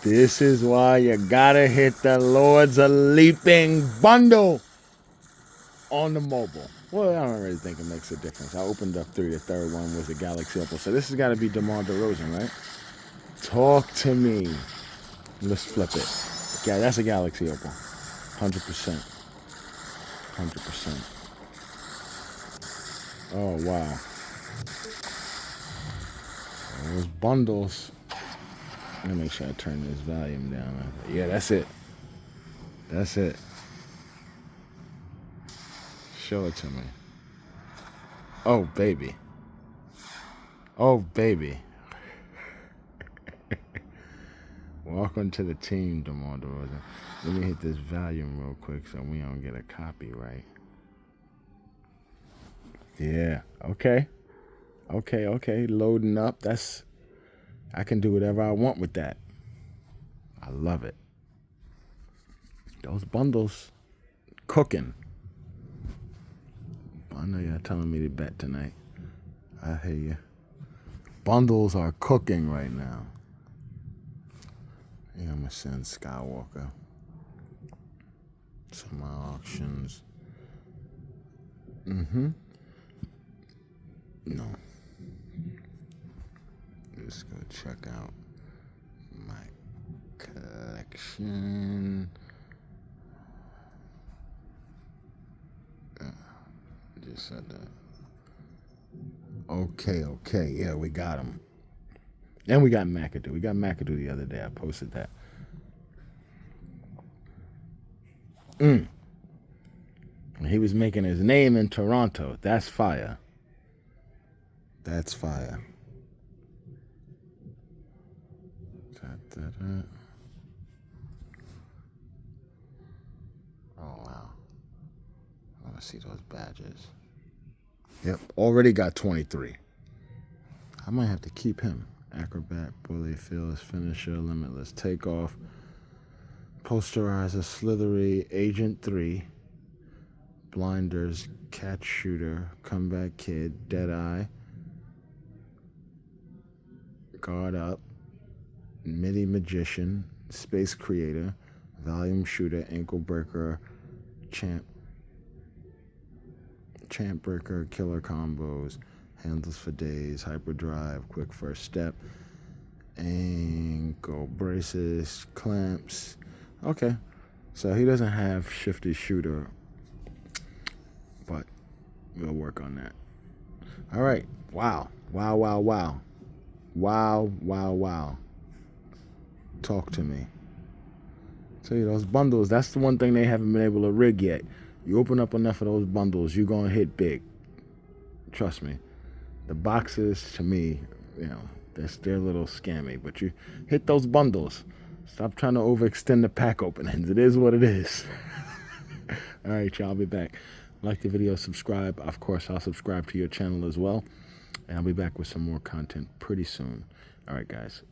This is why you gotta hit the Lords of Leaping bundle on the mobile. Well, I don't really think it makes a difference. I opened up 3. The third one was the Galaxy Opal. So this has got to be DeMar DeRozan, right? Talk to me. Let's flip it. Yeah, that's a Galaxy Opal. 100%. 100%. Oh, wow. Those bundles. Let me make sure I turn this volume down. Yeah, that's it. That's it. Show it to me. Oh, baby. Oh, baby. Welcome to the team, DeMar DeRozan. Let me hit this volume real quick so we don't get a copyright. Yeah. Okay. Okay. Loading up. I can do whatever I want with that. I love it. Those bundles cooking. I know y'all telling me to bet tonight. I hear you. Bundles are cooking right now. Yeah, I'm gonna send Skywalker to my auctions. No. Let's go check out my collection. Just said that. Okay. Yeah, we got him. And we got McAdoo. We got McAdoo the other day. I posted that. He was making his name in Toronto. That's fire. That's fire. Oh, wow. I want to see those badges. Yep, already got 23. I might have to keep him. Acrobat, Bully, Fearless Finisher, Limitless Takeoff, Posterizer, Slithery, Agent 3, Blinders, Catch Shooter, Comeback Kid, Deadeye, Guard Up, MIDI Magician, Space Creator, Volume Shooter, Ankle Breaker, Champ Breaker, Killer Combos, Handles for Days, Hyperdrive, Quick First Step, Ankle Braces, Clamps. Okay, so he doesn't have Shifty Shooter, but we'll work on that. All right, wow. Talk to me. Tell you, those bundles, that's the one thing they haven't been able to rig yet. You open up enough of those bundles, you're going to hit big. Trust me. The boxes, to me, they're a little scammy. But you hit those bundles. Stop trying to overextend the pack openings. It is what it is. All right, y'all. I'll be back. Like the video, subscribe. Of course, I'll subscribe to your channel as well. And I'll be back with some more content pretty soon. All right, guys.